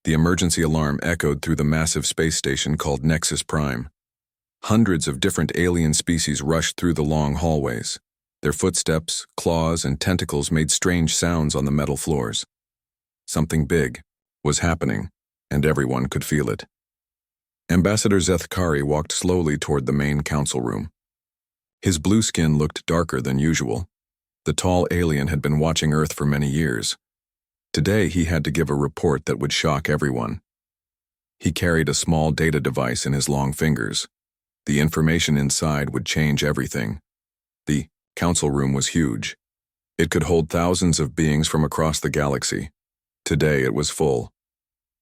The emergency alarm echoed through the massive space station called Nexus Prime. Hundreds of different alien species rushed through the long hallways. Their footsteps, claws, and tentacles made strange sounds on the metal floors. Something big was happening, and everyone could feel it. Ambassador Zethkari walked slowly toward the main council room. His blue skin looked darker than usual. The tall alien had been watching Earth for many years. Today he had to give a report that would shock everyone. He carried a small data device in his long fingers. The information inside would change everything. The council room was huge. It could hold thousands of beings from across the galaxy. Today it was full.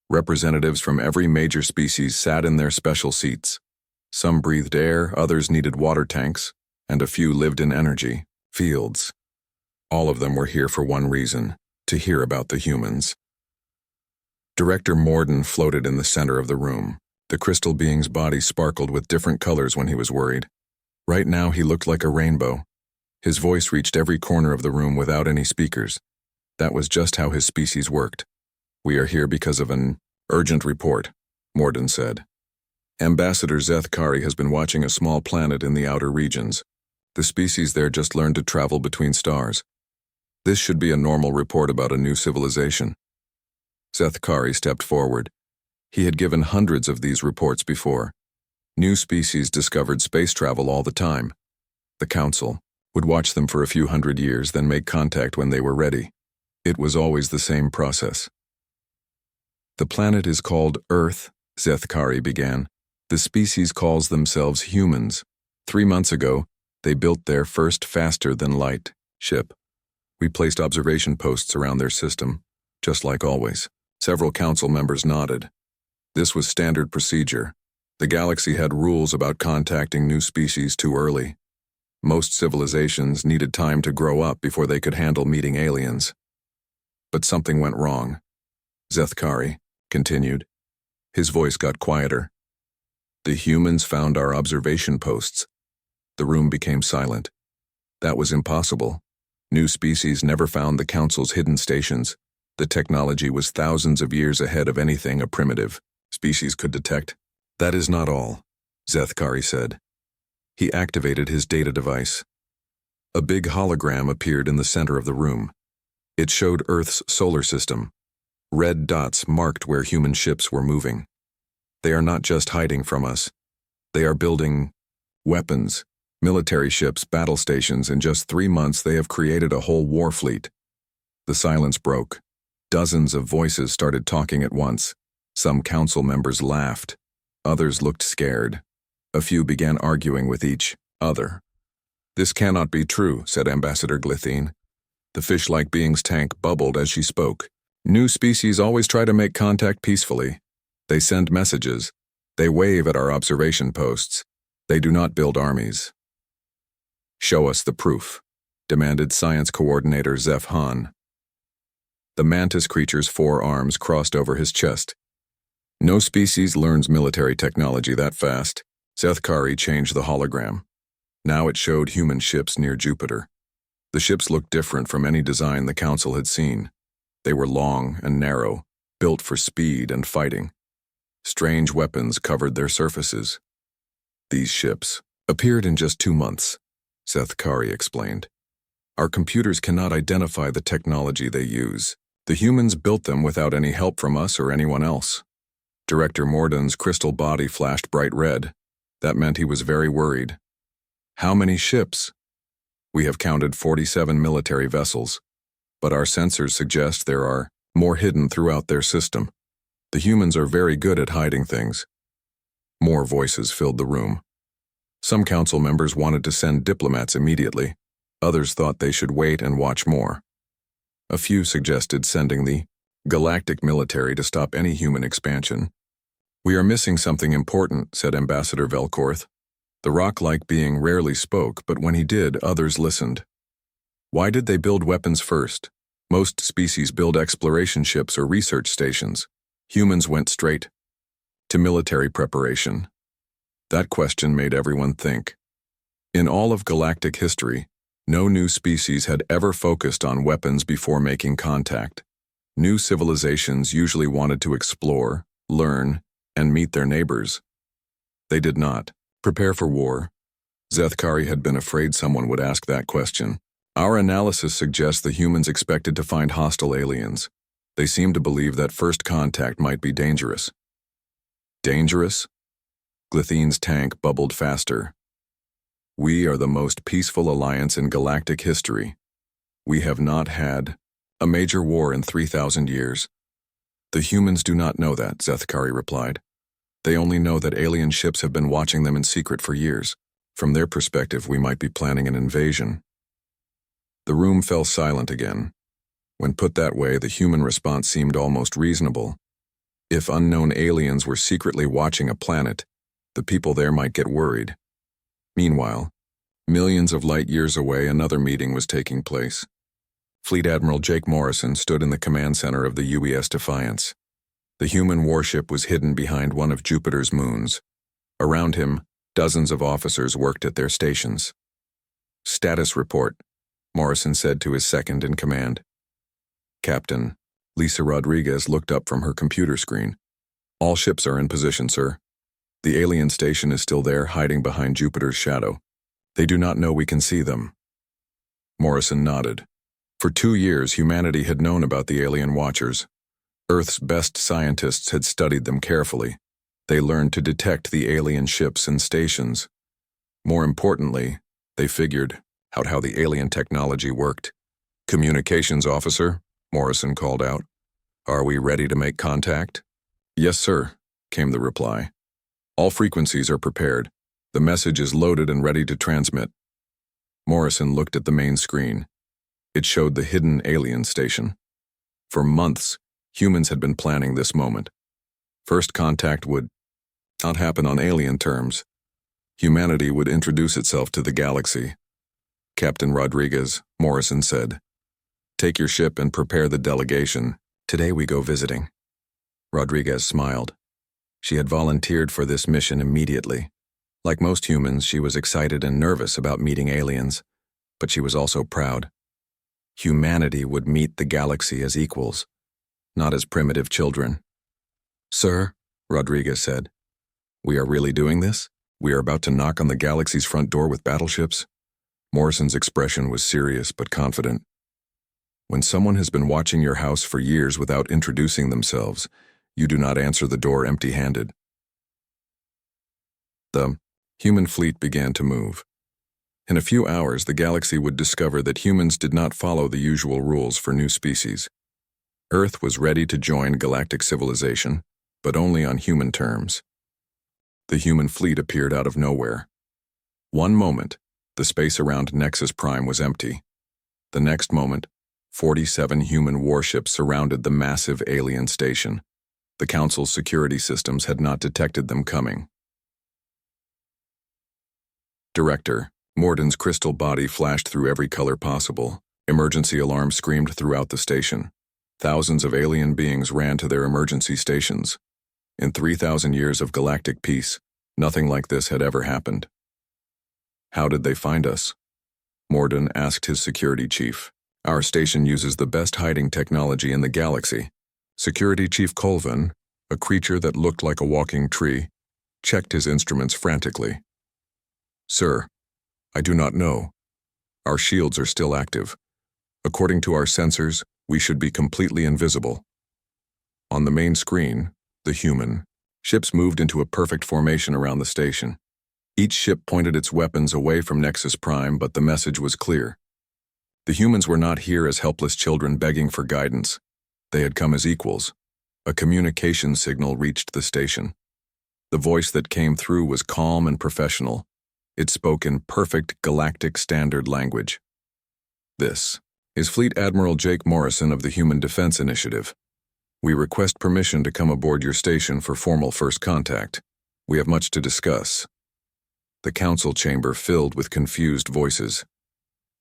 Representatives from every major species sat in their special seats. Some breathed air, others needed water tanks, and a few lived in energy fields. All of them were here for one reason: to hear about the humans. Director Morden floated in the center of the room. The crystal being's body sparkled with different colors when he was worried. Right now he looked like a rainbow. His voice reached every corner of the room without any speakers. That was just how his species worked. "We are here because of an urgent report," Morden said. "Ambassador Zethkari has been watching a small planet in the outer regions. The species there just learned to travel between stars. This should be a normal report about a new civilization." Zethkari stepped forward. He had given hundreds of these reports before. New species discovered space travel all the time. The Council would watch them for a few hundred years, then make contact when they were ready. It was always the same process. "The planet is called Earth," Zethkari began. "The species calls themselves humans. 3 months ago, they built their first faster-than-light ship. We placed observation posts around their system, just like always." Several council members nodded. This was standard procedure. The galaxy had rules about contacting new species too early. Most civilizations needed time to grow up before they could handle meeting aliens. But something went wrong. Zethkari continued. His voice got quieter. "The humans found our observation posts." The room became silent. That was impossible. New species never found the Council's hidden stations. The technology was thousands of years ahead of anything a primitive species could detect. "That is not all," Zethkari said. He activated his data device. A big hologram appeared in the center of the room. It showed Earth's solar system. Red dots marked where human ships were moving. "They are not just hiding from us. They are building weapons, military ships, battle stations. In just 3 months, they have created a whole war fleet." The silence broke. Dozens of voices started talking at once. Some council members laughed. Others looked scared. A few began arguing with each other. "This cannot be true," said Ambassador Glythine. The fish-like being's tank bubbled as she spoke. "New species always try to make contact peacefully. They send messages. They wave at our observation posts. They do not build armies." "Show us the proof," demanded Science Coordinator Zeph Han. The mantis creature's 4 arms crossed over his chest. "No species learns military technology that fast." Zethkari changed the hologram. Now it showed human ships near Jupiter. The ships looked different from any design the Council had seen. They were long and narrow, built for speed and fighting. Strange weapons covered their surfaces. "These ships appeared in just 2 months," Zethkari explained. "Our computers cannot identify the technology they use. The humans built them without any help from us or anyone else." Director Morden's crystal body flashed bright red. That meant he was very worried. "How many ships?" "We have counted 47 military vessels, but our sensors suggest there are more hidden throughout their system. The humans are very good at hiding things." More voices filled the room. Some council members wanted to send diplomats immediately. Others thought they should wait and watch more. A few suggested sending the galactic military to stop any human expansion. "We are missing something important," said Ambassador Velkorth. The rock-like being rarely spoke, but when he did, others listened. "Why did they build weapons first? Most species build exploration ships or research stations. Humans went straight to military preparation." That question made everyone think. In all of galactic history, no new species had ever focused on weapons before making contact. New civilizations usually wanted to explore, learn, and meet their neighbors. They did not prepare for war. Zethkari had been afraid someone would ask that question. Our analysis suggests the humans expected to find hostile aliens. They seemed to believe that first contact might be dangerous. Dangerous? Glythene's tank bubbled faster. We are the most peaceful alliance in galactic history. We have not had a major war in 3,000 years. The humans do not know that, Zethkari replied. They only know that alien ships have been watching them in secret for years. From their perspective, we might be planning an invasion. The room fell silent again. When put that way, the human response seemed almost reasonable. If unknown aliens were secretly watching a planet, the people there might get worried. Meanwhile, millions of light years away, another meeting was taking place. Fleet Admiral Jake Morrison stood in the command center of the UES Defiance. The human warship was hidden behind one of Jupiter's moons. Around him, dozens of officers worked at their stations. "Status report," Morrison said to his second in command. Captain Lisa Rodriguez looked up from her computer screen. "All ships are in position, sir. The alien station is still there, hiding behind Jupiter's shadow. They do not know we can see them." Morrison nodded. For 2 years, humanity had known about the alien watchers. Earth's best scientists had studied them carefully. They learned to detect the alien ships and stations. More importantly, they figured out how the alien technology worked. "Communications officer," Morrison called out. "Are we ready to make contact?" "Yes, sir," came the reply. "All frequencies are prepared. The message is loaded and ready to transmit." Morrison looked at the main screen. It showed the hidden alien station. For months, humans had been planning this moment. First contact would not happen on alien terms. Humanity would introduce itself to the galaxy. "Captain Rodriguez," Morrison said, "take your ship and prepare the delegation. Today we go visiting." Rodriguez smiled. She had volunteered for this mission immediately. Like most humans, she was excited and nervous about meeting aliens, but she was also proud. Humanity would meet the galaxy as equals, not as primitive children. "Sir," Rodriguez said, "we are really doing this? We are about to knock on the galaxy's front door with battleships?" Morrison's expression was serious but confident. When someone has been watching your house for years without introducing themselves, you do not answer the door empty-handed. The human fleet began to move. In a few hours, the galaxy would discover that humans did not follow the usual rules for new species. Earth was ready to join galactic civilization, but only on human terms. The human fleet appeared out of nowhere. One moment, the space around Nexus Prime was empty. The next moment, 47 human warships surrounded the massive alien station. The Council's security systems had not detected them coming. Director Morden's crystal body flashed through every color possible. Emergency alarms screamed throughout the station. Thousands of alien beings ran to their emergency stations. In 3,000 years of galactic peace, nothing like this had ever happened. "How did they find us?" Morden asked his security chief. "Our station uses the best hiding technology in the galaxy." Security Chief Colvin, a creature that looked like a walking tree, checked his instruments frantically. "Sir, I do not know. Our shields are still active. According to our sensors, we should be completely invisible." On the main screen, the human ships moved into a perfect formation around the station. Each ship pointed its weapons away from Nexus Prime, but the message was clear. The humans were not here as helpless children begging for guidance. They had come as equals. A communication signal reached the station. The voice that came through was calm and professional. It spoke in perfect galactic standard language. "This is Fleet Admiral Jake Morrison of the Human Defense Initiative. We request permission to come aboard your station for formal first contact. We have much to discuss." The council chamber filled with confused voices.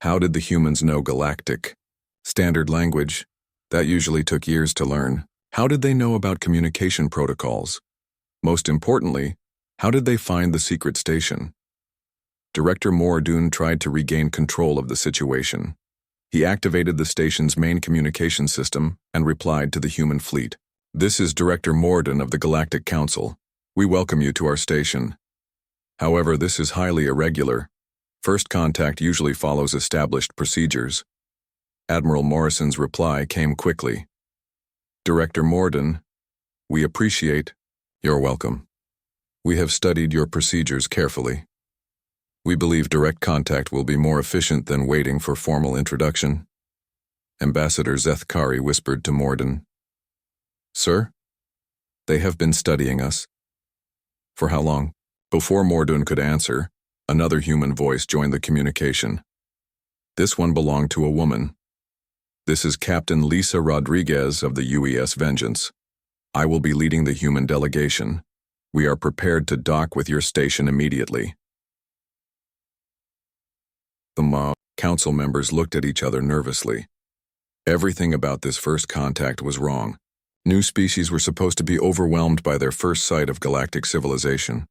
How did the humans know galactic standard language? That usually took years to learn. How did they know about communication protocols? Most importantly, how did they find the secret station? Director Mordoon tried to regain control of the situation. He activated the station's main communication system and replied to the human fleet. "This is Director Morden of the Galactic Council. We welcome you to our station. However, this is highly irregular. First contact usually follows established procedures." Admiral Morrison's reply came quickly. "Director Morden, we appreciate your welcome. We have studied your procedures carefully. We believe direct contact will be more efficient than waiting for formal introduction." Ambassador Zethkari whispered to Morden. "Sir? They have been studying us." "For how long?" Before Morden could answer, another human voice joined the communication. This one belonged to a woman. "This is Captain Lisa Rodriguez of the UES Vengeance. I will be leading the human delegation. We are prepared to dock with your station immediately." The council members looked at each other nervously. Everything about this first contact was wrong. New species were supposed to be overwhelmed by their first sight of galactic civilization.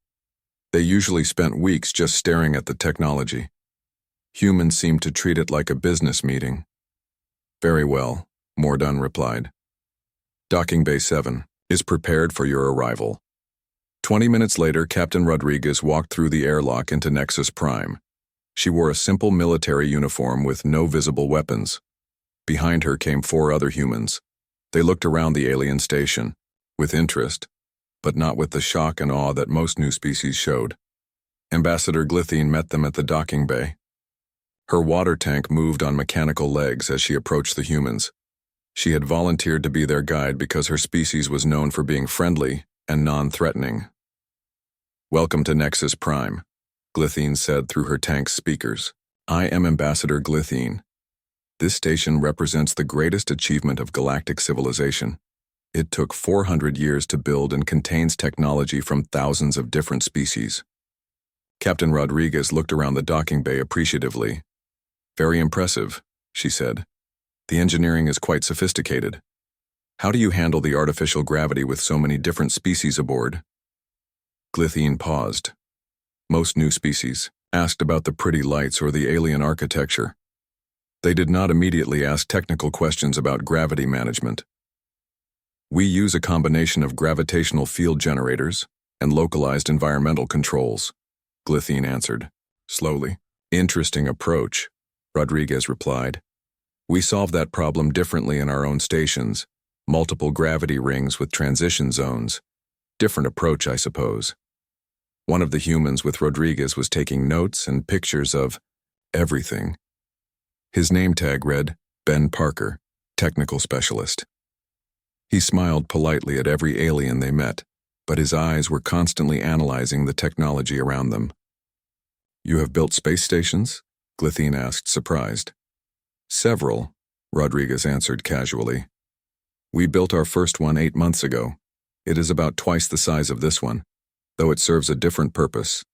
They usually spent weeks just staring at the technology. Humans seemed to treat it like a business meeting. "Very well," Morden replied. "Docking Bay 7 is prepared for your arrival." 20 minutes later, Captain Rodriguez walked through the airlock into Nexus Prime. She wore a simple military uniform with no visible weapons. Behind her came 4 other humans. They looked around the alien station, with interest, but not with the shock and awe that most new species showed. Ambassador Glythine met them at the docking bay. Her water tank moved on mechanical legs as she approached the humans. She had volunteered to be their guide because her species was known for being friendly and non-threatening. "Welcome to Nexus Prime," Glythine said through her tank's speakers. "I am Ambassador Glythine. This station represents the greatest achievement of galactic civilization. It took 400 years to build and contains technology from thousands of different species." Captain Rodriguez looked around the docking bay appreciatively. "Very impressive," she said. "The engineering is quite sophisticated. How do you handle the artificial gravity with so many different species aboard?" Glythine paused. Most new species asked about the pretty lights or the alien architecture. They did not immediately ask technical questions about gravity management. "We use a combination of gravitational field generators and localized environmental controls," Glythine answered, slowly. "Interesting approach," Rodriguez replied. "We solve that problem differently in our own stations. Multiple gravity rings with transition zones. Different approach, I suppose." One of the humans with Rodriguez was taking notes and pictures of everything. His name tag read, Ben Parker, Technical Specialist. He smiled politely at every alien they met, but his eyes were constantly analyzing the technology around them. "You have built space stations?" Glythine asked, surprised. "Several," Rodriguez answered casually. "We built our first one 8 months ago. It is about twice the size of this one, though it serves a different purpose."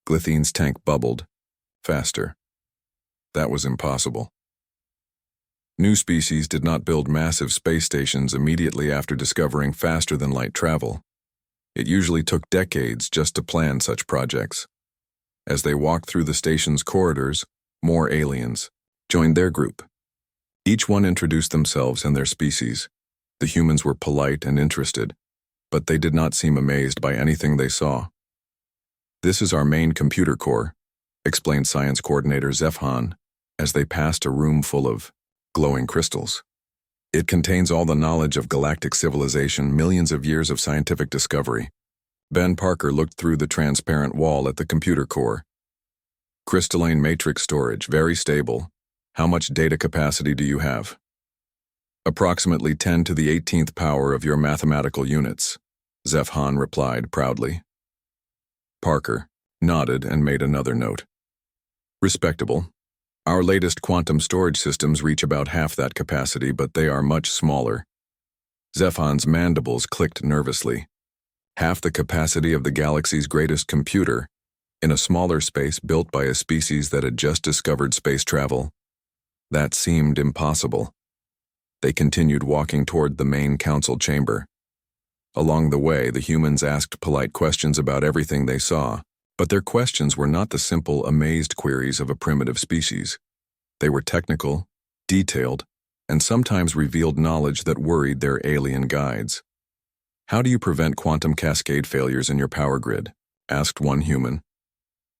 Glythine's tank bubbled. "Faster." That was impossible. New species did not build massive space stations immediately after discovering faster-than-light travel. It usually took decades just to plan such projects. As they walked through the station's corridors, more aliens joined their group. Each one introduced themselves and their species. The humans were polite and interested, but they did not seem amazed by anything they saw. "This is our main computer core," explained Science Coordinator Zefhan as they passed a room full of glowing crystals. "It contains all the knowledge of galactic civilization, millions of years of scientific discovery." Ben Parker looked through the transparent wall at the computer core. "Crystalline matrix storage, very stable. How much data capacity do you have?" "Approximately 10 to the 18th power of your mathematical units," Zefhan replied proudly. Parker nodded and made another note. "Respectable. Our latest quantum storage systems reach about half that capacity, but they are much smaller." Zephan's mandibles clicked nervously. Half the capacity of the galaxy's greatest computer, in a smaller space built by a species that had just discovered space travel. That seemed impossible. They continued walking toward the main council chamber. Along the way, the humans asked polite questions about everything they saw, but their questions were not the simple, amazed queries of a primitive species. They were technical, detailed, and sometimes revealed knowledge that worried their alien guides. "How do you prevent quantum cascade failures in your power grid?" asked one human.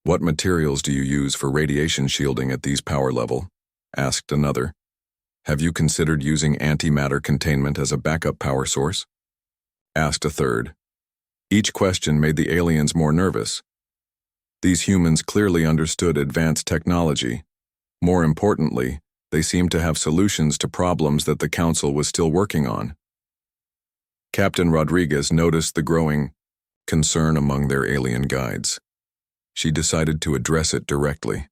"What materials do you use for radiation shielding at these power level?" asked another. "Have you considered using antimatter containment as a backup power source?" asked a third. Each question made the aliens more nervous. These humans clearly understood advanced technology. More importantly, they seemed to have solutions to problems that the Council was still working on. Captain Rodriguez noticed the growing concern among their alien guides. She decided to address it directly.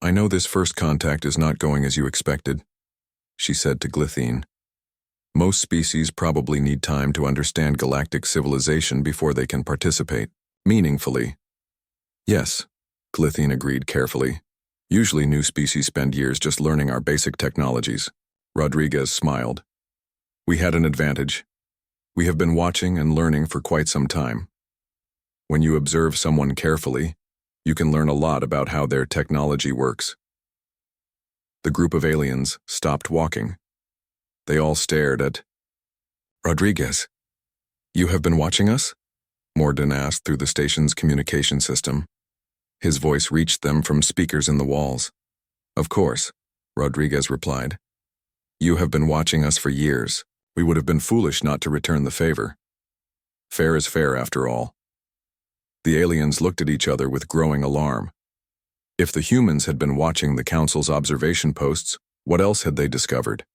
"I know this first contact is not going as you expected," she said to Glythine. "Most species probably need time to understand galactic civilization before they can participate meaningfully." "Yes," Glythine agreed carefully. "Usually new species spend years just learning our basic technologies." Rodriguez smiled. "We had an advantage. We have been watching and learning for quite some time. When you observe someone carefully, you can learn a lot about how their technology works." The group of aliens stopped walking. They all stared at Rodriguez. "You have been watching us?" Morden asked through the station's communication system. His voice reached them from speakers in the walls. "Of course," Rodriguez replied. "You have been watching us for years. We would have been foolish not to return the favor. Fair is fair, after all." The aliens looked at each other with growing alarm. If the humans had been watching the Council's observation posts, what else had they discovered?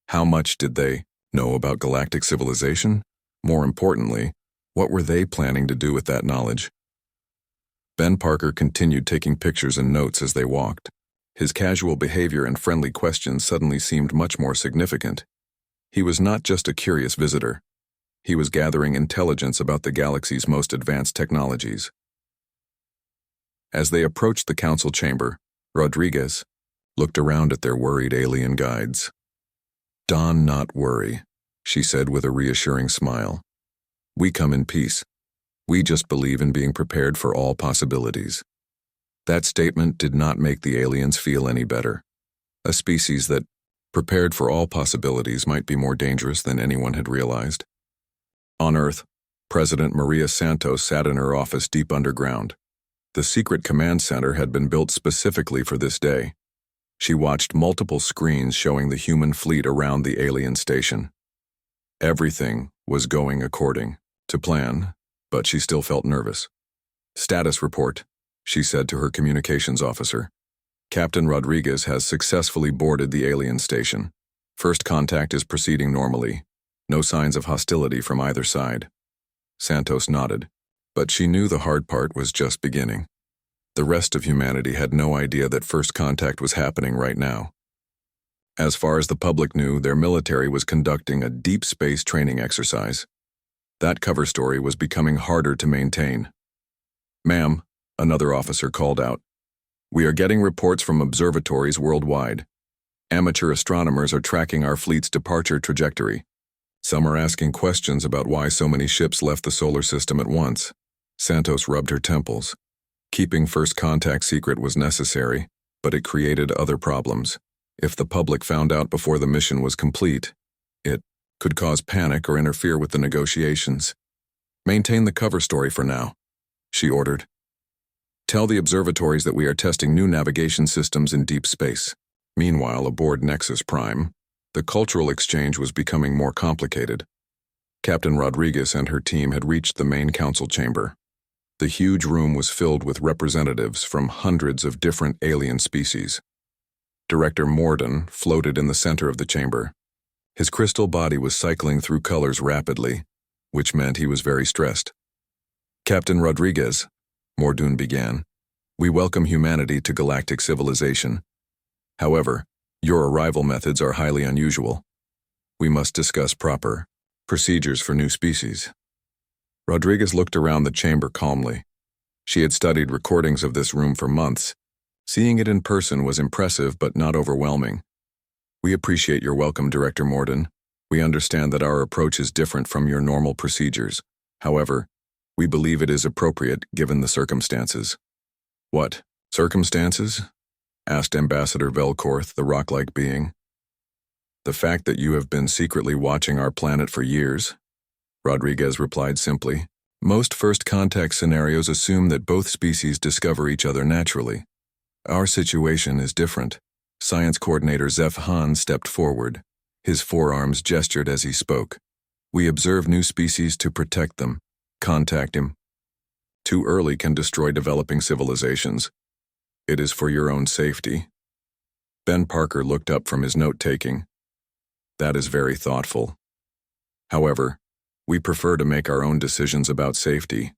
How much did they know about galactic civilization? More importantly, what were they planning to do with that knowledge? Ben Parker continued taking pictures and notes as they walked. His casual behavior and friendly questions suddenly seemed much more significant. He was not just a curious visitor. He was gathering intelligence about the galaxy's most advanced technologies. As they approached the council chamber, Rodriguez looked around at their worried alien guides. "Don, not worry," she said with a reassuring smile. "We come in peace. We just believe in being prepared for all possibilities." That statement did not make the aliens feel any better. A species that prepared for all possibilities might be more dangerous than anyone had realized. On Earth, President Maria Santos sat in her office deep underground. The secret command center had been built specifically for this day. She watched multiple screens showing the human fleet around the alien station. Everything was going according to plan, but she still felt nervous. "Status report," she said to her communications officer. "Captain Rodriguez has successfully boarded the alien station. First contact is proceeding normally. No signs of hostility from either side." Santos nodded, but she knew the hard part was just beginning. The rest of humanity had no idea that first contact was happening right now. As far as the public knew, their military was conducting a deep space training exercise. That cover story was becoming harder to maintain. "Ma'am," another officer called out, "we are getting reports from observatories worldwide. Amateur astronomers are tracking our fleet's departure trajectory. Some are asking questions about why so many ships left the solar system at once." Santos rubbed her temples. Keeping first contact secret was necessary, but it created other problems. If the public found out before the mission was complete, it could cause panic or interfere with the negotiations. "Maintain the cover story for now," she ordered. "Tell the observatories that we are testing new navigation systems in deep space." Meanwhile, aboard Nexus Prime, the cultural exchange was becoming more complicated. Captain Rodriguez and her team had reached the main council chamber. The huge room was filled with representatives from hundreds of different alien species. Director Morden floated in the center of the chamber. His crystal body was cycling through colors rapidly, which meant he was very stressed. "Captain Rodriguez," Morden began, "we welcome humanity to galactic civilization. However, your arrival methods are highly unusual. We must discuss proper procedures for new species." Rodriguez looked around the chamber calmly. She had studied recordings of this room for months. Seeing it in person was impressive but not overwhelming. "We appreciate your welcome, Director Morden. We understand that our approach is different from your normal procedures. However, we believe it is appropriate given the circumstances." "What circumstances?" asked Ambassador Velkorth, the rock-like being. The fact that you have been secretly watching our planet for years, Rodriguez replied simply. Most first contact scenarios assume that both species discover each other naturally. Our situation is different. Science coordinator Zeph Han stepped forward. His forearms gestured as he spoke. We observe new species to protect them. Contact him. Too early can destroy developing civilizations. It is for your own safety. Ben Parker looked up from his note-taking. That is very thoughtful. However, we prefer to make our own decisions about safety.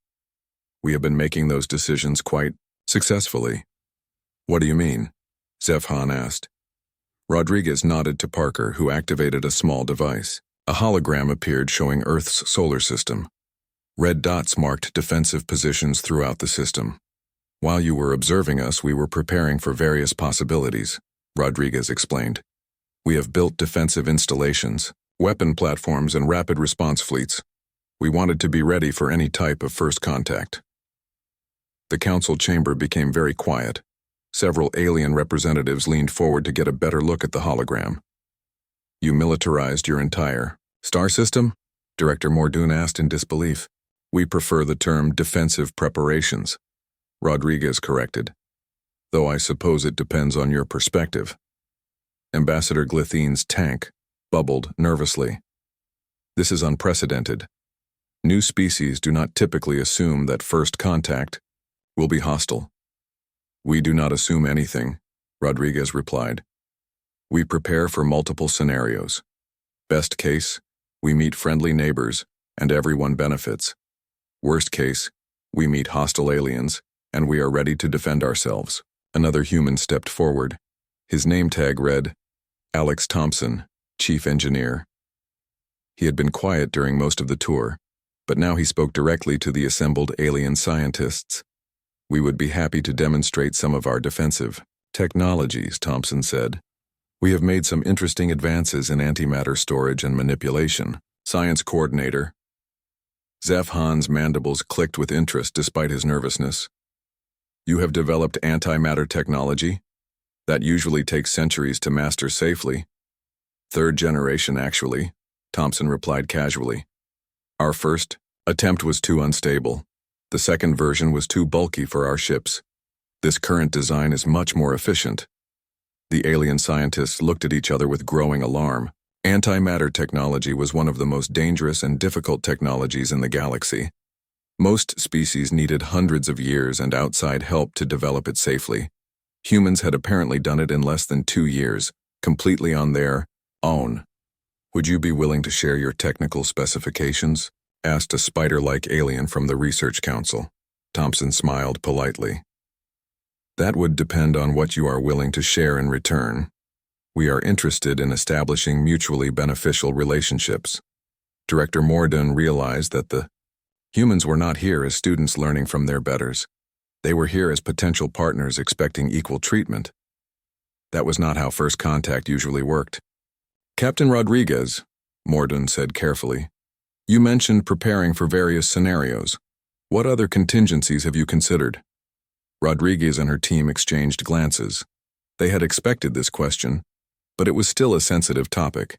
We have been making those decisions quite successfully. What do you mean? Zeph Han asked. Rodriguez nodded to Parker, who activated a small device. A hologram appeared showing Earth's solar system. Red dots marked defensive positions throughout the system. While you were observing us, we were preparing for various possibilities, Rodriguez explained. We have built defensive installations, weapon platforms, and rapid response fleets. We wanted to be ready for any type of first contact. The council chamber became very quiet. Several alien representatives leaned forward to get a better look at the hologram. You militarized your entire star system? Director Mordoon asked in disbelief. We prefer the term defensive preparations, Rodriguez corrected. Though I suppose it depends on your perspective. Ambassador Glithine's tank bubbled nervously. This is unprecedented. New species do not typically assume that first contact will be hostile. We do not assume anything, Rodriguez replied. We prepare for multiple scenarios. Best case, we meet friendly neighbors and everyone benefits. Worst case, we meet hostile aliens and we are ready to defend ourselves. Another human stepped forward. His name tag read, Alex Thompson, Chief Engineer. He had been quiet during most of the tour, but now he spoke directly to the assembled alien scientists. We would be happy to demonstrate some of our defensive technologies, Thompson said. We have made some interesting advances in antimatter storage and manipulation. Science coordinator. Zeph Han's mandibles clicked with interest despite his nervousness. You have developed antimatter technology? That usually takes centuries to master safely. Third generation, actually, Thompson replied casually. Our first attempt was too unstable. The second version was too bulky for our ships. This current design is much more efficient. The alien scientists looked at each other with growing alarm. Antimatter technology was one of the most dangerous and difficult technologies in the galaxy. Most species needed hundreds of years and outside help to develop it safely. Humans had apparently done it in less than 2 years, completely on their own. Would you be willing to share your technical specifications? Asked a spider-like alien from the Research Council. Thompson smiled politely. That would depend on what you are willing to share in return. We are interested in establishing mutually beneficial relationships. Director Mordoon realized that the humans were not here as students learning from their betters. They were here as potential partners expecting equal treatment. That was not how first contact usually worked. Captain Rodriguez, Mordoon said carefully, you mentioned preparing for various scenarios. What other contingencies have you considered? Rodriguez and her team exchanged glances. They had expected this question, but it was still a sensitive topic.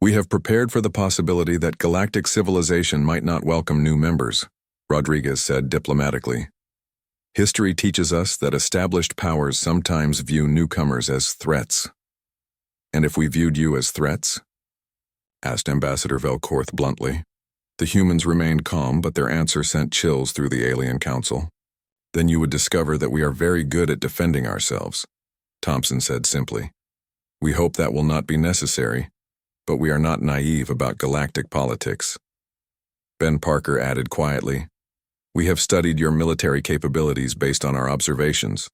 We have prepared for the possibility that galactic civilization might not welcome new members, Rodriguez said diplomatically. History teaches us that established powers sometimes view newcomers as threats. And if we viewed you as threats? Asked Ambassador Velkorth bluntly. The humans remained calm, but their answer sent chills through the alien council. Then you would discover that we are very good at defending ourselves, Thompson said simply. We hope that will not be necessary, but we are not naive about galactic politics. Ben Parker added quietly, we have studied your military capabilities based on our observations.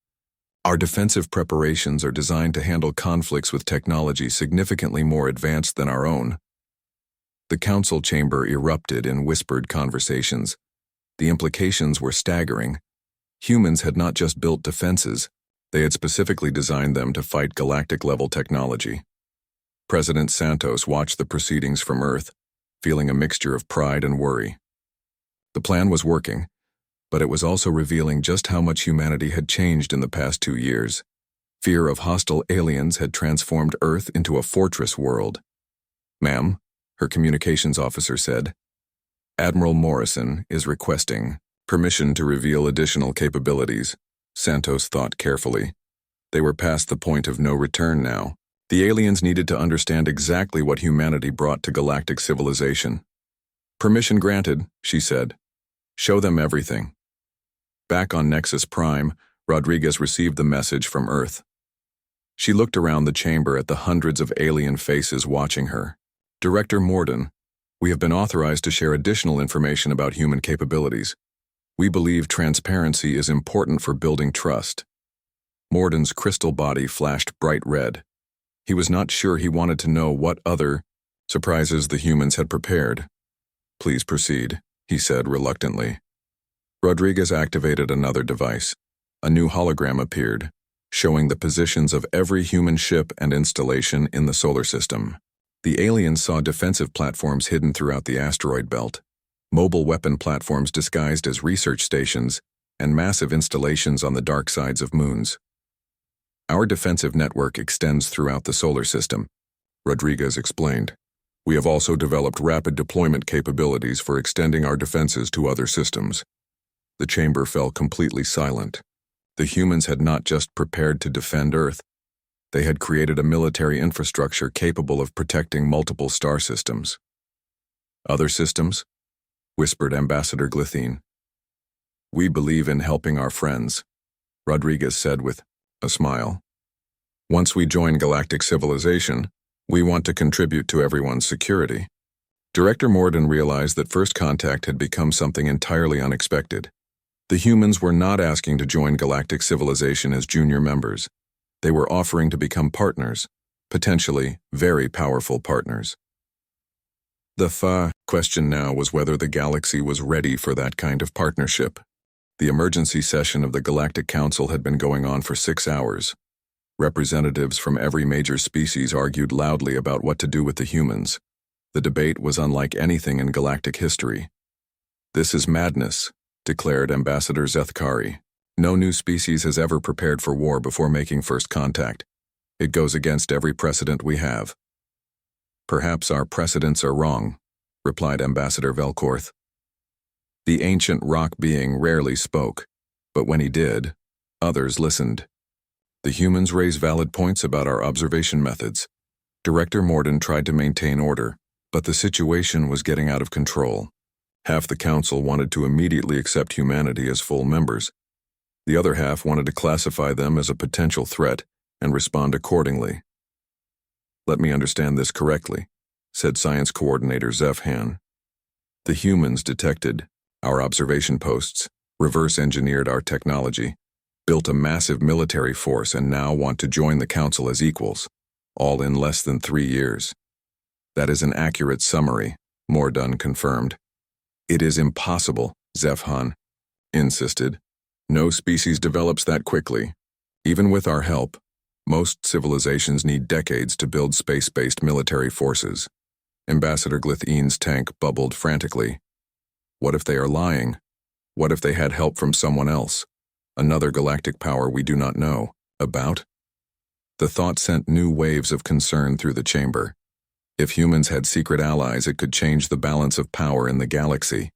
Our defensive preparations are designed to handle conflicts with technology significantly more advanced than our own. The council chamber erupted in whispered conversations. The implications were staggering. Humans had not just built defenses, they had specifically designed them to fight galactic-level technology. President Santos watched the proceedings from Earth, feeling a mixture of pride and worry. The plan was working, but it was also revealing just how much humanity had changed in the past 2 years. Fear of hostile aliens had transformed Earth into a fortress world. "Ma'am," her communications officer said, "Admiral Morrison is requesting permission to reveal additional capabilities." Santos thought carefully. They were past the point of no return now. The aliens needed to understand exactly what humanity brought to galactic civilization. "Permission granted," she said. "Show them everything." Back on Nexus Prime, Rodriguez received the message from Earth. She looked around the chamber at the hundreds of alien faces watching her. "Director Morden, we have been authorized to share additional information about human capabilities. We believe transparency is important for building trust." Morden's crystal body flashed bright red. He was not sure he wanted to know what other surprises the humans had prepared. "Please proceed," he said reluctantly. Rodriguez activated another device. A new hologram appeared, showing the positions of every human ship and installation in the solar system. The aliens saw defensive platforms hidden throughout the asteroid belt, mobile weapon platforms disguised as research stations, and massive installations on the dark sides of moons. "Our defensive network extends throughout the solar system," Rodriguez explained. "We have also developed rapid deployment capabilities for extending our defenses to other systems." The chamber fell completely silent. The humans had not just prepared to defend Earth. They had created a military infrastructure capable of protecting multiple star systems. "Other systems?" whispered Ambassador Glythine. "We believe in helping our friends," Rodriguez said with a smile. "Once we join galactic civilization, we want to contribute to everyone's security." Director Morden realized that first contact had become something entirely unexpected. The humans were not asking to join galactic civilization as junior members. They were offering to become partners, potentially very powerful partners. The question now was whether the galaxy was ready for that kind of partnership. The emergency session of the Galactic Council had been going on for 6 hours. Representatives from every major species argued loudly about what to do with the humans. The debate was unlike anything in galactic history. "This is madness," declared Ambassador Zethkari. "No new species has ever prepared for war before making first contact. It goes against every precedent we have." "Perhaps our precedents are wrong," replied Ambassador Velkorth. The ancient rock being rarely spoke, but when he did, others listened. "The humans raise valid points about our observation methods." Director Morden tried to maintain order, but the situation was getting out of control. Half the council wanted to immediately accept humanity as full members. The other half wanted to classify them as a potential threat and respond accordingly. "Let me understand this correctly," said Science Coordinator Zeph Han. "The humans detected our observation posts, reverse-engineered our technology, built a massive military force, and now want to join the Council as equals, all in less than 3 years." "That is an accurate summary," Morden confirmed. "It is impossible," Zeph Han insisted. "No species develops that quickly. Even with our help, most civilizations need decades to build space-based military forces." Ambassador Glythine's tank bubbled frantically. "What if they are lying? What if they had help from someone else? Another galactic power we do not know about?" The thought sent new waves of concern through the chamber. If humans had secret allies, it could change the balance of power in the galaxy.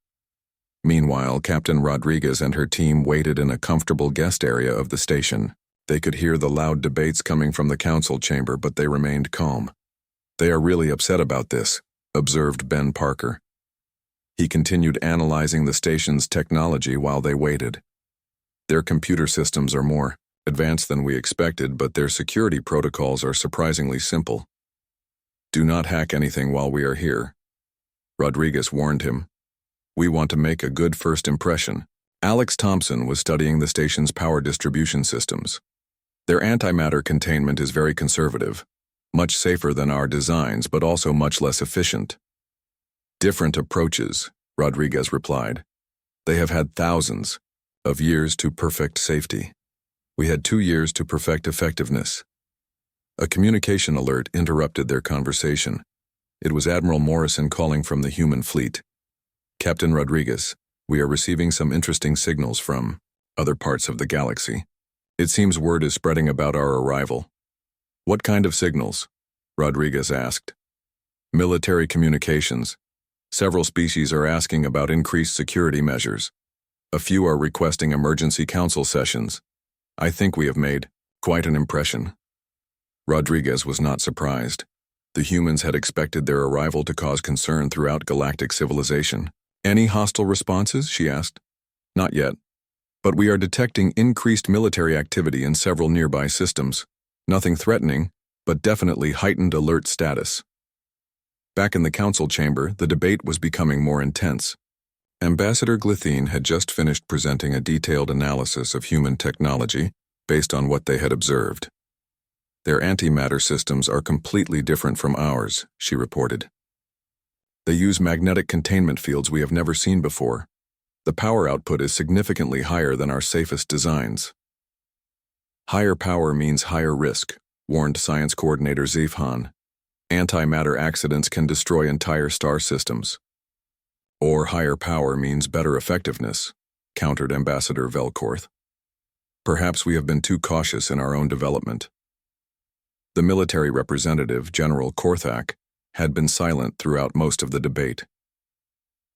Meanwhile, Captain Rodriguez and her team waited in a comfortable guest area of the station. They could hear the loud debates coming from the council chamber, but they remained calm. "They are really upset about this," observed Ben Parker. He continued analyzing the station's technology while they waited. "Their computer systems are more advanced than we expected, but their security protocols are surprisingly simple. Do not hack anything while we are here," Rodriguez warned him. "We want to make a good first impression." Alex Thompson was studying the station's power distribution systems. "Their antimatter containment is very conservative, much safer than our designs, but also much less efficient." "Different approaches," Rodriguez replied. "They have had thousands of years to perfect safety. We had 2 years to perfect effectiveness." A communication alert interrupted their conversation. It was Admiral Morrison calling from the human fleet. "Captain Rodriguez, we are receiving some interesting signals from other parts of the galaxy." It seems word is spreading about our arrival. What kind of signals? Rodriguez asked. Military communications. Several species are asking about increased security measures. A few are requesting emergency council sessions. I think we have made quite an impression. Rodriguez was not surprised. The humans had expected their arrival to cause concern throughout galactic civilization. Any hostile responses? She asked. Not yet. But we are detecting increased military activity in several nearby systems. Nothing threatening, but definitely heightened alert status. Back in the council chamber, the debate was becoming more intense. Ambassador Glithine had just finished presenting a detailed analysis of human technology based on what they had observed. Their antimatter systems are completely different from ours, she reported. They use magnetic containment fields we have never seen before. The power output is significantly higher than our safest designs. Higher power means higher risk, warned Science Coordinator Zifhan. Antimatter accidents can destroy entire star systems. Or higher power means better effectiveness, countered Ambassador Velkorth. Perhaps we have been too cautious in our own development. The military representative, General Korthak, had been silent throughout most of the debate.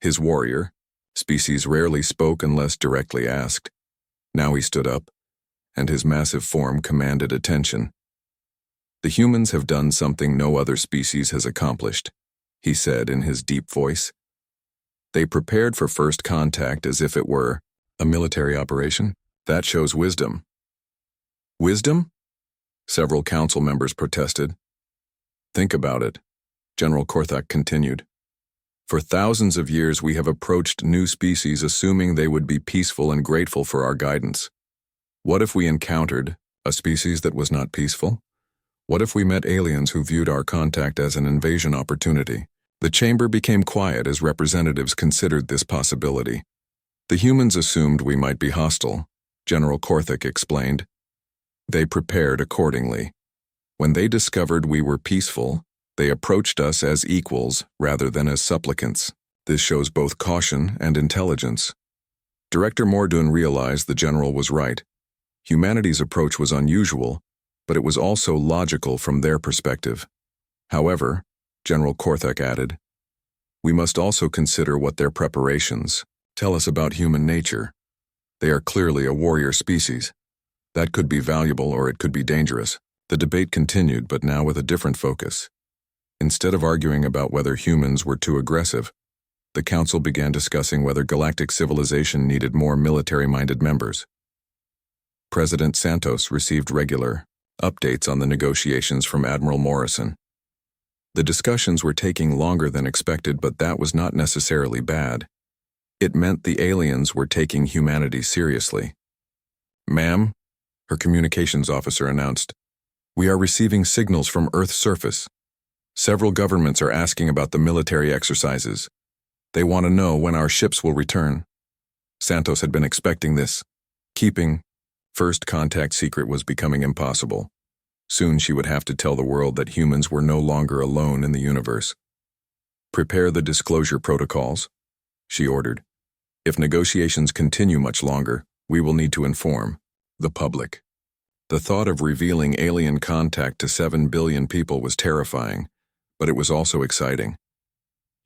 His warrior, species rarely spoke unless directly asked. Now he stood up, and his massive form commanded attention. The humans have done something no other species has accomplished, he said in his deep voice. They prepared for first contact as if it were a military operation. That shows wisdom. Wisdom? Several council members protested. Think about it, General Korthak continued. For thousands of years we have approached new species assuming they would be peaceful and grateful for our guidance. What if we encountered a species that was not peaceful? What if we met aliens who viewed our contact as an invasion opportunity? The chamber became quiet as representatives considered this possibility. The humans assumed we might be hostile, General Korthak explained. They prepared accordingly. When they discovered we were peaceful, they approached us as equals rather than as supplicants. This shows both caution and intelligence. Director Mordun realized the general was right. Humanity's approach was unusual, but it was also logical from their perspective. However, General Korthak added, we must also consider what their preparations tell us about human nature. They are clearly a warrior species. That could be valuable or it could be dangerous. The debate continued, but now with a different focus. Instead of arguing about whether humans were too aggressive, the council began discussing whether galactic civilization needed more military-minded members. President Santos received regular updates on the negotiations from Admiral Morrison. The discussions were taking longer than expected, but that was not necessarily bad. It meant the aliens were taking humanity seriously. Ma'am, her communications officer announced, we are receiving signals from Earth's surface. Several governments are asking about the military exercises. They want to know when our ships will return. Santos had been expecting this. Keeping first contact secret was becoming impossible. Soon she would have to tell the world that humans were no longer alone in the universe. Prepare the disclosure protocols, she ordered. If negotiations continue much longer, we will need to inform the public. The thought of revealing alien contact to 7 billion people was terrifying, but it was also exciting.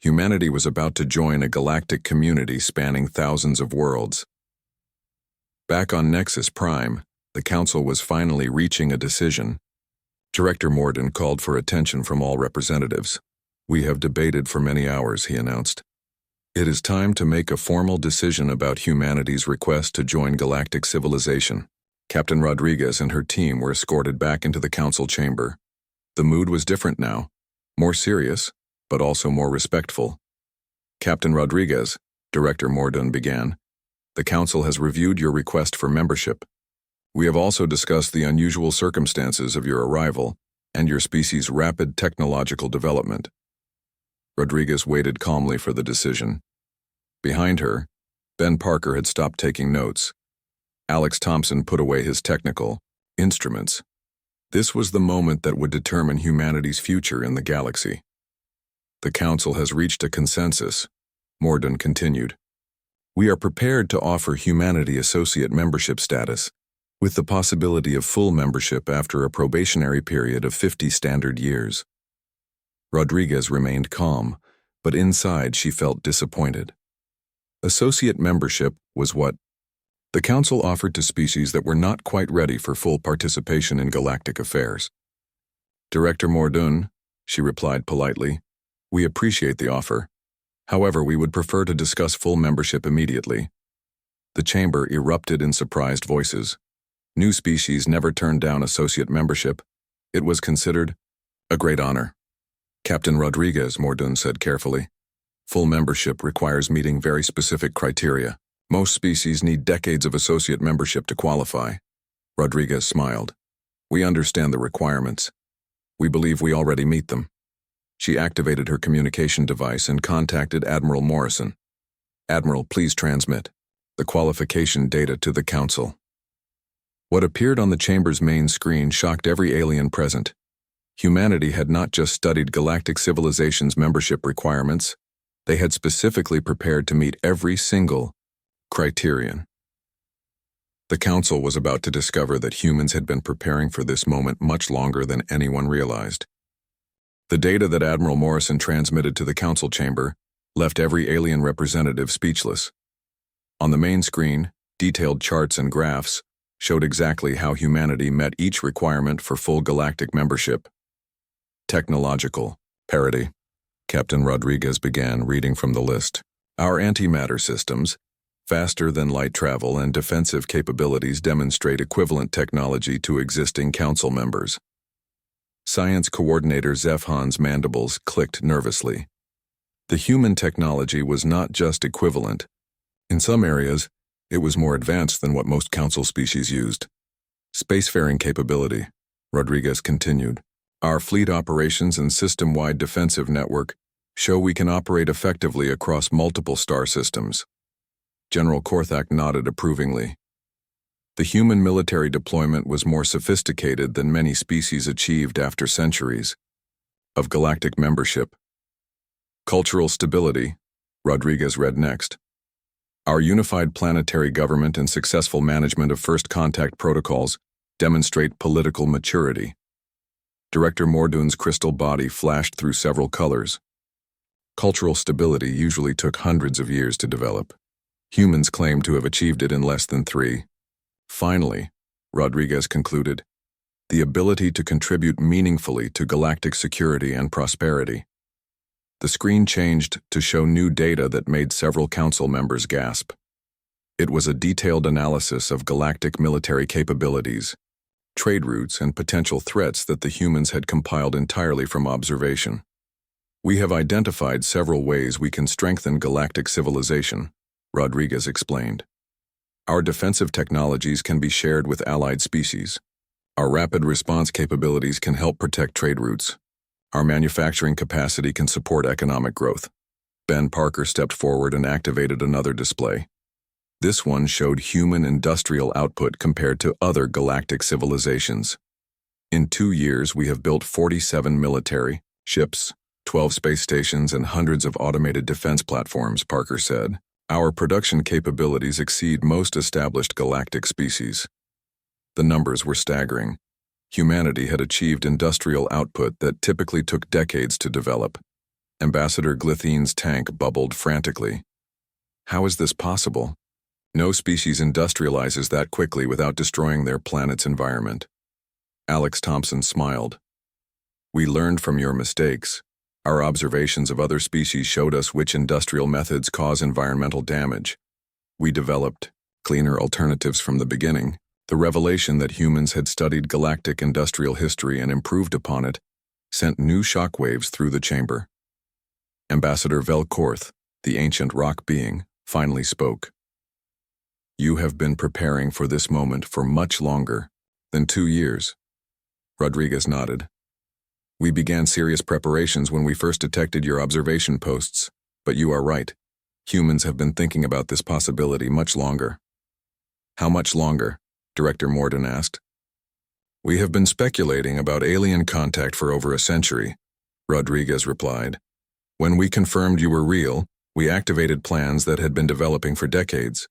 Humanity was about to join a galactic community spanning thousands of worlds. Back on Nexus Prime, the council was finally reaching a decision. Director Morden called for attention from all representatives. We have debated for many hours, he announced. It is time to make a formal decision about humanity's request to join galactic civilization. Captain Rodriguez and her team were escorted back into the council chamber. The mood was different now, more serious, but also more respectful. Captain Rodriguez, Director Morden began, the council has reviewed your request for membership. We have also discussed the unusual circumstances of your arrival and your species' rapid technological development. Rodriguez waited calmly for the decision. Behind her, Ben Parker had stopped taking notes. Alex Thompson put away his technical instruments. This was the moment that would determine humanity's future in the galaxy. The council has reached a consensus, Morden continued. We are prepared to offer humanity associate membership status. with the possibility of full membership after a probationary period of 50 standard years. Rodriguez remained calm, but inside she felt disappointed. Associate membership was what the Council offered to species that were not quite ready for full participation in galactic affairs. Director Mordoun, she replied politely, we appreciate the offer. However, we would prefer to discuss full membership immediately. The chamber erupted in surprised voices. New species never turned down associate membership. It was considered a great honor. Captain Rodriguez, Mordoun said carefully. Full membership requires meeting very specific criteria. Most species need decades of associate membership to qualify. Rodriguez smiled. We understand the requirements. We believe we already meet them. She activated her communication device and contacted Admiral Morrison. Admiral, please transmit the qualification data to the Council. What appeared on the chamber's main screen shocked every alien present. Humanity had not just studied galactic civilizations' membership requirements, they had specifically prepared to meet every single criterion. The Council was about to discover that humans had been preparing for this moment much longer than anyone realized. The data that Admiral Morrison transmitted to the Council chamber left every alien representative speechless. On the main screen, detailed charts and graphs showed exactly how humanity met each requirement for full galactic membership. Technological parity. Captain Rodriguez began reading from the list. Our antimatter systems, faster than light travel and defensive capabilities demonstrate equivalent technology to existing Council members. Science Coordinator Zefhan's mandibles clicked nervously. The human technology was not just equivalent. In some areas, it was more advanced than what most Council species used. Spacefaring capability, Rodriguez continued. Our fleet operations and system-wide defensive network show we can operate effectively across multiple star systems. General Korthak nodded approvingly. The human military deployment was more sophisticated than many species achieved after centuries of galactic membership. Cultural stability, Rodriguez read next. Our unified planetary government and successful management of first contact protocols demonstrate political maturity. Director Mordoun's crystal body flashed through several colors. Cultural stability usually took hundreds of years to develop. Humans claim to have achieved it in less than 3. Finally, Rodriguez concluded, the ability to contribute meaningfully to galactic security and prosperity. The screen changed to show new data that made several Council members gasp. It was a detailed analysis of galactic military capabilities, trade routes, and potential threats that the humans had compiled entirely from observation. We have identified several ways we can strengthen galactic civilization, Rodriguez explained. Our defensive technologies can be shared with allied species. Our rapid response capabilities can help protect trade routes. Our manufacturing capacity can support economic growth. Ben Parker stepped forward and activated another display. This one showed human industrial output compared to other galactic civilizations. In 2 years, we have built 47 military ships, 12 space stations, and hundreds of automated defense platforms, Parker said. Our production capabilities exceed most established galactic species. The numbers were staggering. Humanity had achieved industrial output that typically took decades to develop. Ambassador Glithine's tank bubbled frantically. How is this possible? No species industrializes that quickly without destroying their planet's environment. Alex Thompson smiled. We learned from your mistakes. Our observations of other species showed us which industrial methods cause environmental damage. We developed cleaner alternatives from the beginning. The revelation that humans had studied galactic industrial history and improved upon it sent new shockwaves through the chamber. Ambassador Velkorth, the ancient rock being, finally spoke. You have been preparing for this moment for much longer than 2 years. Rodriguez nodded. We began serious preparations when we first detected your observation posts, but you are right. Humans have been thinking about this possibility much longer. How much longer? Director Mordoun asked. We have been speculating about alien contact for over a century, Rodriguez replied. When we confirmed you were real, we activated plans that had been developing for decades.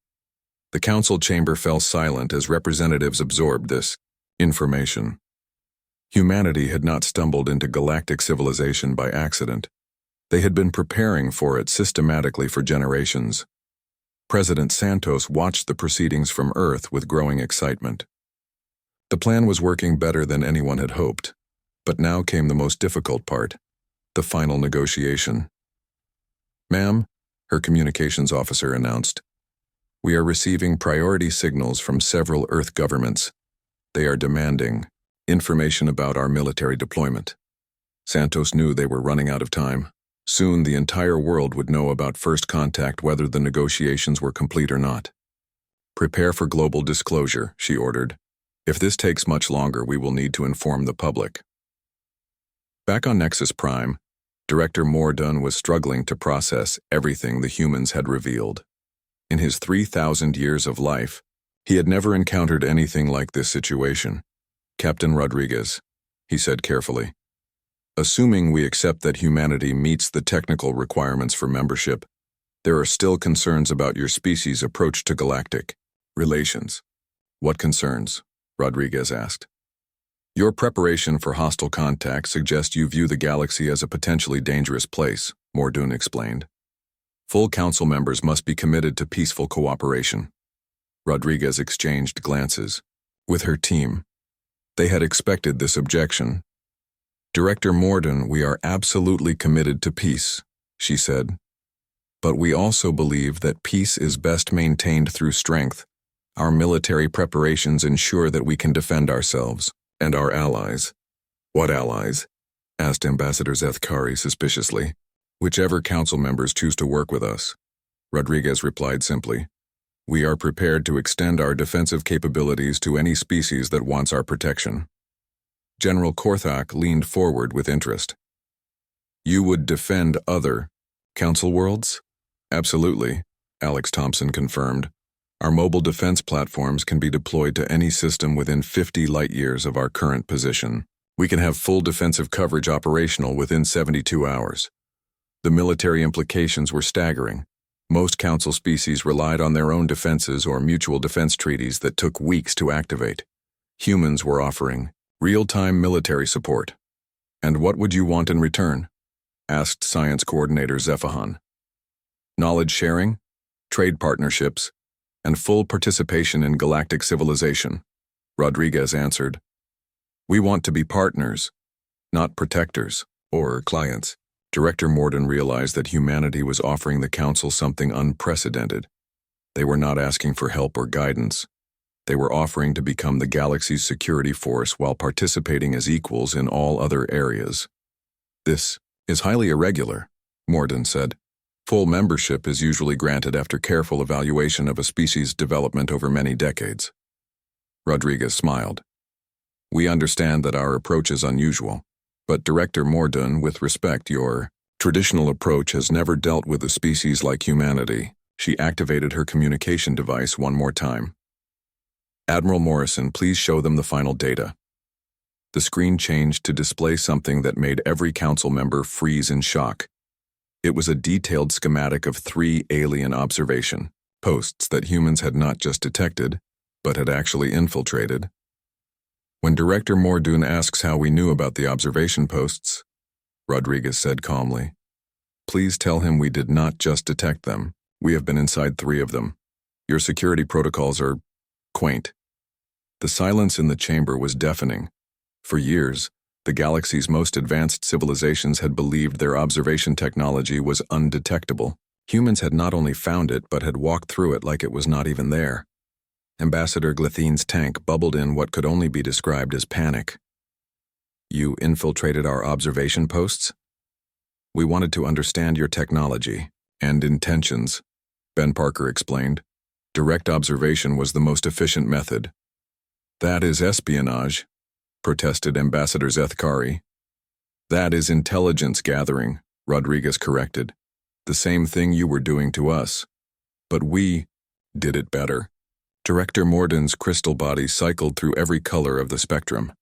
The council chamber fell silent as representatives absorbed this information. Humanity had not stumbled into galactic civilization by accident. They had been preparing for it systematically for generations. President Santos watched the proceedings from Earth with growing excitement. The plan was working better than anyone had hoped, but now came the most difficult part, the final negotiation. "Ma'am," her communications officer announced, "we are receiving priority signals from several Earth governments. They are demanding information about our military deployment." Santos knew they were running out of time. Soon the entire world would know about first contact whether the negotiations were complete or not. "Prepare for global disclosure," she ordered. "If this takes much longer, we will need to inform the public." Back on Nexus Prime, Director Mordun was struggling to process everything the humans had revealed. In his 3,000 years of life, he had never encountered anything like this situation. "Captain Rodriguez," he said carefully, "assuming we accept that humanity meets the technical requirements for membership, there are still concerns about your species' approach to galactic relations." "What concerns?" Rodriguez asked. "Your preparation for hostile contact suggests you view the galaxy as a potentially dangerous place," Mordun explained. "Full council members must be committed to peaceful cooperation." Rodriguez exchanged glances with her team. They had expected this objection. "Director Mordun, we are absolutely committed to peace," she said. "But we also believe that peace is best maintained through strength. Our military preparations ensure that we can defend ourselves and our allies." "What allies?" asked Ambassador Zethkari suspiciously. "Whichever council members choose to work with us," Rodriguez replied simply. "We are prepared to extend our defensive capabilities to any species that wants our protection." General Korthak leaned forward with interest. "You would defend other council worlds?" "Absolutely," Alex Thompson confirmed. "Our mobile defense platforms can be deployed to any system within 50 light-years of our current position. We can have full defensive coverage operational within 72 hours. The military implications were staggering. Most council species relied on their own defenses or mutual defense treaties that took weeks to activate. Humans were offering real-time military support. "And what would you want in return?" asked Science Coordinator Zephahan. "Knowledge sharing, trade partnerships, and full participation in galactic civilization," Rodriguez answered. "We want to be partners, not protectors or clients." Director Mordun realized that humanity was offering the Council something unprecedented. They were not asking for help or guidance. They were offering to become the galaxy's security force while participating as equals in all other areas. "This is highly irregular," Mordun said. "Full membership is usually granted after careful evaluation of a species' development over many decades." Rodriguez smiled. "We understand that our approach is unusual, but Director Mordun, with respect, your traditional approach has never dealt with a species like humanity." She activated her communication device one more time. "Admiral Morrison, please show them the final data." The screen changed to display something that made every council member freeze in shock. It was a detailed schematic of 3 alien observation posts that humans had not just detected, but had actually infiltrated. "When Director Mordun asks how we knew about the observation posts," Rodriguez said calmly, "please tell him we did not just detect them. We have been inside 3 of them. Your security protocols are quaint." The silence in the chamber was deafening. For years, the galaxy's most advanced civilizations had believed their observation technology was undetectable. Humans had not only found it, but had walked through it like it was not even there. Ambassador Glethine's tank bubbled in what could only be described as panic. "You infiltrated our observation posts?" "We wanted to understand your technology and intentions," Ben Parker explained. "Direct observation was the most efficient method." "That is espionage," protested Ambassador Zethkari. "That is intelligence gathering," Rodriguez corrected. "The same thing you were doing to us. But we did it better." Director Mordun's crystal body cycled through every color of the spectrum.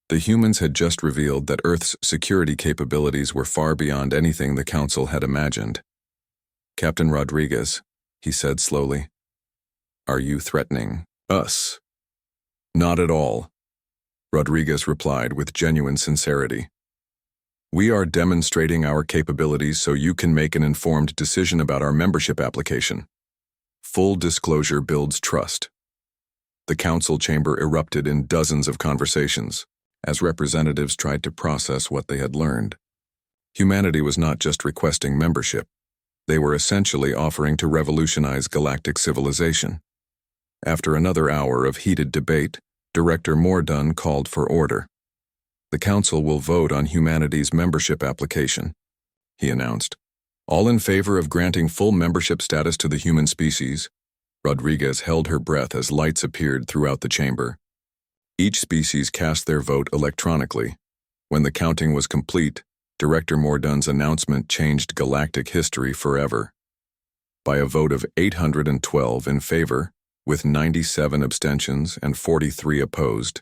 The humans had just revealed that Earth's security capabilities were far beyond anything the Council had imagined. "Captain Rodriguez," he said slowly, Are you threatening us? Not at all, Rodriguez replied with genuine sincerity. We are demonstrating our capabilities so you can make an informed decision about our membership application. Full disclosure builds trust. The council chamber erupted in dozens of conversations as representatives tried to process what they had learned. Humanity was not just requesting membership. They were essentially offering to revolutionize galactic civilization. After another hour of heated debate, Director Mordun called for order. The council will vote on humanity's membership application, he announced. All in favor of granting full membership status to the human species? Rodriguez held her breath as lights appeared throughout the chamber. Each species cast their vote electronically. When the counting was complete, Director Mordun's announcement changed galactic history forever. By a vote of 812 in favor, with 97 abstentions and 43 opposed,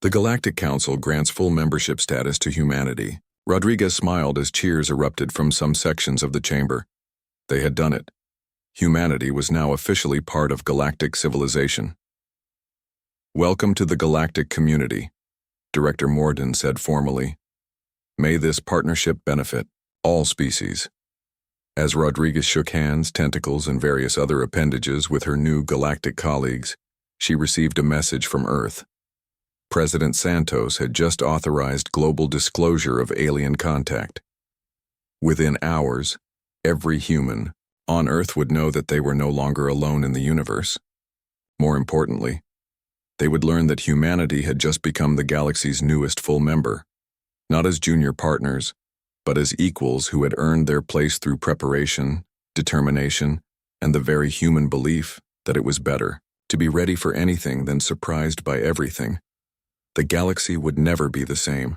the Galactic Council grants full membership status to humanity. Rodriguez smiled as cheers erupted from some sections of the chamber. They had done it. Humanity was now officially part of galactic civilization. Welcome to the galactic community, Director Mordun said formally. May this partnership benefit all species. As Rodriguez shook hands, tentacles, and various other appendages with her new galactic colleagues, she received a message from Earth. President Santos had just authorized global disclosure of alien contact. Within hours, every human on Earth would know that they were no longer alone in the universe. More importantly, they would learn that humanity had just become the galaxy's newest full member, not as junior partners, but as equals who had earned their place through preparation, determination, and the very human belief that it was better to be ready for anything than surprised by everything. The galaxy would never be the same.